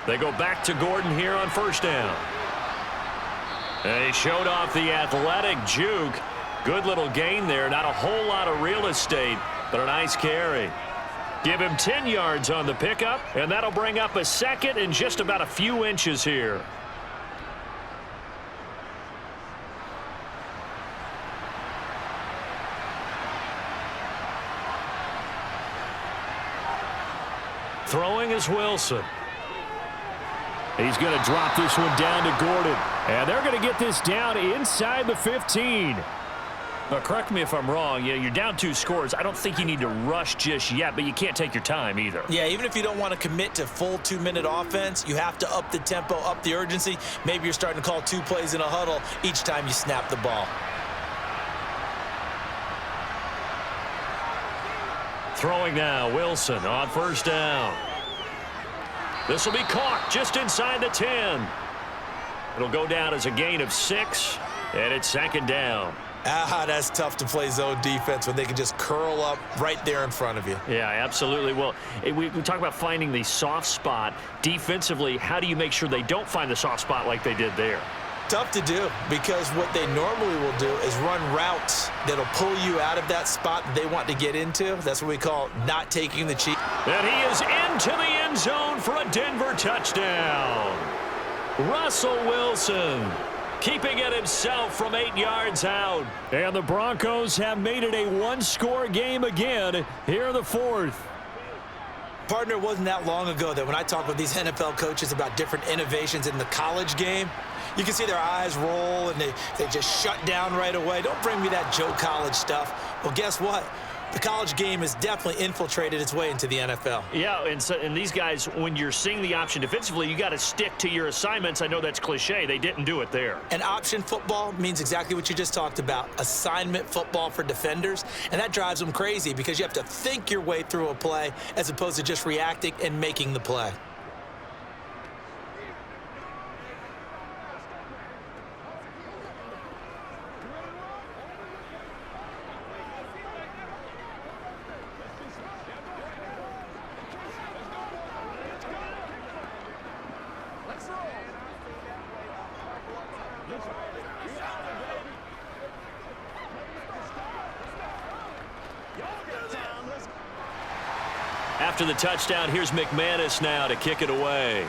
Speaker 2: They go back to Gordon here on 1st down. And he showed off the athletic juke. Good little gain there. Not a whole lot of real estate, but a nice carry. Give him 10 yards on the pickup, and that'll bring up a 2nd and just about a few inches here. Throwing is Wilson. He's going to drop this one down to Gordon. And they're going to get this down inside the 15. Now, correct me if I'm wrong. You're down 2 scores. I don't think you need to rush just yet, but you can't take your time either.
Speaker 5: Yeah, even if you don't want to commit to full 2-minute offense, you have to up the tempo, up the urgency. Maybe you're starting to call 2 plays in a huddle each time you snap the ball.
Speaker 2: Throwing now, Wilson on 1st down. This will be caught just inside the 10. It'll go down as a gain of 6, and it's 2nd down.
Speaker 5: That's tough to play zone defense when they can just curl up right there in front of you.
Speaker 2: Yeah, absolutely. Well, we talk about finding the soft spot. Defensively, how do you make sure they don't find the soft spot like they did there?
Speaker 5: Tough to do, because what they normally will do is run routes that'll pull you out of that spot that they want to get into. That's what we call not taking the cheat.
Speaker 2: And he is into the end zone for a Denver touchdown. Russell Wilson keeping it himself from 8 yards out. And the Broncos have made it a 1-score game again here in the 4th.
Speaker 5: Partner, it wasn't that long ago that when I talk with these NFL coaches about different innovations in the college game, you can see their eyes roll and they just shut down right away. Don't bring me that Joe College stuff. Well, guess what? The college game has definitely infiltrated its way into the NFL.
Speaker 2: Yeah, and these guys, when you're seeing the option defensively, you got to stick to your assignments. I know that's cliche. They didn't do it there.
Speaker 5: And option football means exactly what you just talked about, assignment football for defenders. And that drives them crazy because you have to think your way through a play as opposed to just reacting and making the play.
Speaker 2: After the touchdown, here's McManus now to kick it away.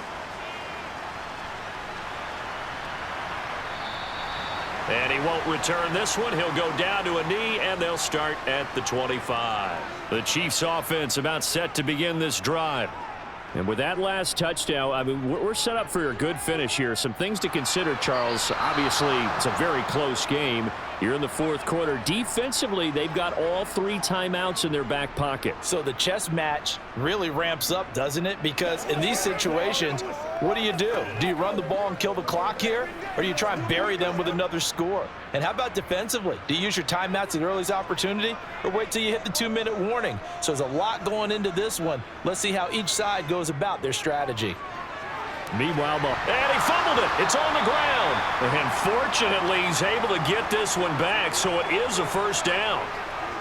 Speaker 2: And he won't return this one. He'll go down to a knee, and they'll start at the 25. The Chiefs offense about set to begin this drive. And with that last touchdown, I mean, we're set up for a good finish here. Some things to consider, Charles. Obviously, it's a very close game. You're in the fourth quarter. Defensively, they've got all 3 timeouts in their back pocket.
Speaker 3: So the chess match really ramps up, doesn't it? Because in these situations, what do? Do you run the ball and kill the clock here? Or do you try and bury them with another score? And how about defensively? Do you use your timeouts at the earliest opportunity? Or wait till you hit the 2-minute warning? So there's a lot going into this one. Let's see how each side goes about their strategy.
Speaker 2: Meanwhile, and he fumbled it. It's on the ground. And fortunately, he's able to get this one back, so it is a first down.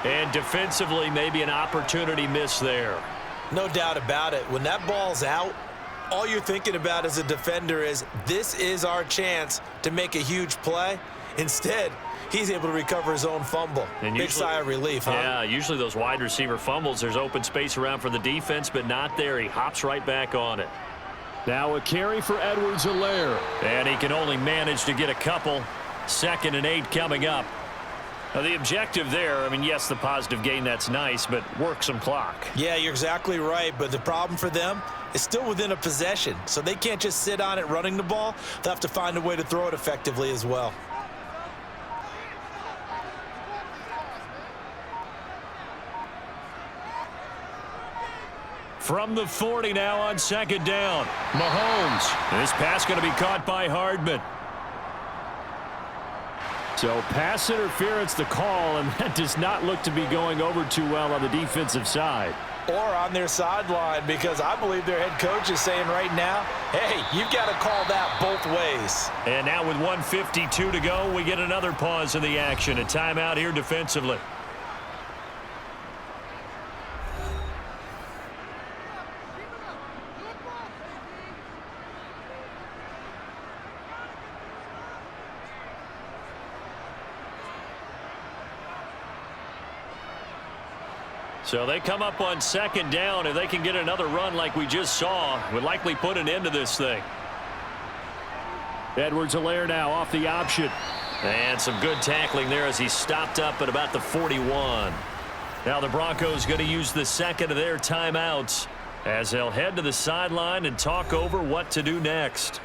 Speaker 2: And defensively, maybe an opportunity miss there.
Speaker 5: No doubt about it. When that ball's out, all you're thinking about as a defender is, this is our chance to make a huge play. Instead, he's able to recover his own fumble. And big sigh of relief, huh?
Speaker 2: Yeah, usually those wide receiver fumbles, there's open space around for the defense, but not there. He hops right back on it.
Speaker 1: Now a carry for Edwards-Helaire.
Speaker 2: And he can only manage to get a couple. 2nd and 8 coming up. Now the objective there, I mean, yes, the positive gain, that's nice, but work some clock.
Speaker 5: Yeah, you're exactly right, but the problem for them is still within a possession, so they can't just sit on it running the ball. They'll have to find a way to throw it effectively as well.
Speaker 2: From the 40 now on 2nd down. Mahomes. This pass going to be caught by Hardman.
Speaker 1: So pass interference the call, and that does not look to be going over too well on the defensive side.
Speaker 3: Or on their sideline, because I believe their head coach is saying right now, hey, you've got to call that both ways.
Speaker 2: And now with 1:52 to go, we get another pause in the action. A timeout here defensively. So they come up on 2nd down. If they can get another run like we just saw, would likely put an end to this thing.
Speaker 1: Edwards-Helaire now off the option.
Speaker 2: And some good tackling there as he stopped up at about the 41. Now the Broncos going to use the 2nd of their timeouts as they'll head to the sideline and talk over what to do next.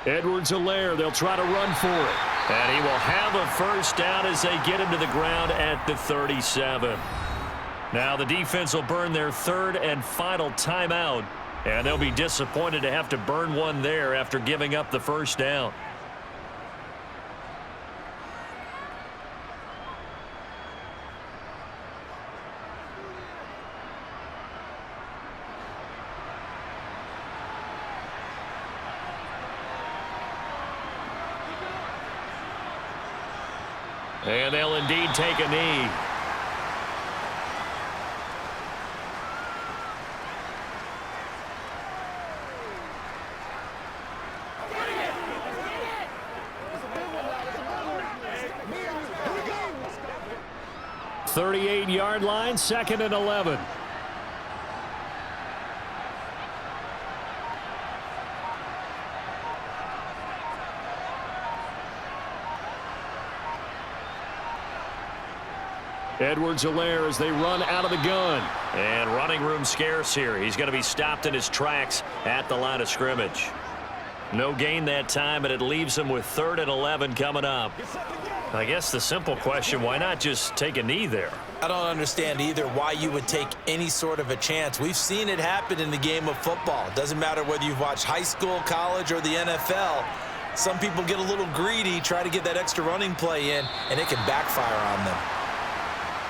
Speaker 1: Edwards-Helaire, they'll try to run for it.
Speaker 2: And he will have a first down as they get him to the ground at the 37. Now the defense will burn their 3rd and final timeout. And they'll be disappointed to have to burn one there after giving up the first down. And they'll indeed take a knee.
Speaker 1: The 38-yard line, 2nd and 11. Edwards-Helaire as they run out of the gun.
Speaker 2: And running room scarce here. He's going to be stopped in his tracks at the line of scrimmage. No gain that time, and it leaves him with 3rd and 11 coming up. I guess the simple question, why not just take a knee there?
Speaker 5: I don't understand either why you would take any sort of a chance. We've seen it happen in the game of football. It doesn't matter whether you've watched high school, college, or the NFL. Some people get a little greedy, try to get that extra running play in, and it can backfire on them.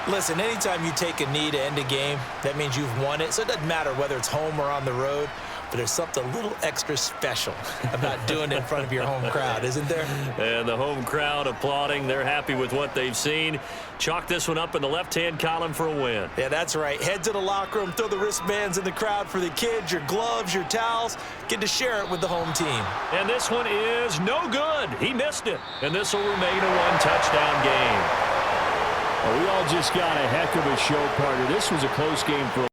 Speaker 5: Listen, anytime you take a knee to end a game, that means you've won it. So it doesn't matter whether it's home or on the road. but there's something a little extra special about doing it in front of your home crowd, isn't there?
Speaker 2: And the home crowd applauding. They're happy with what they've seen. Chalk this one up in the left-hand column for a win.
Speaker 5: Yeah, that's right. Head to the locker room, throw the wristbands in the crowd for the kids, your gloves, your towels. Get to share it with the home team.
Speaker 2: And this one is no good. He missed it. And this will remain a one-touchdown game.
Speaker 1: Well, we all just got a heck of a show, partner. This was a close game for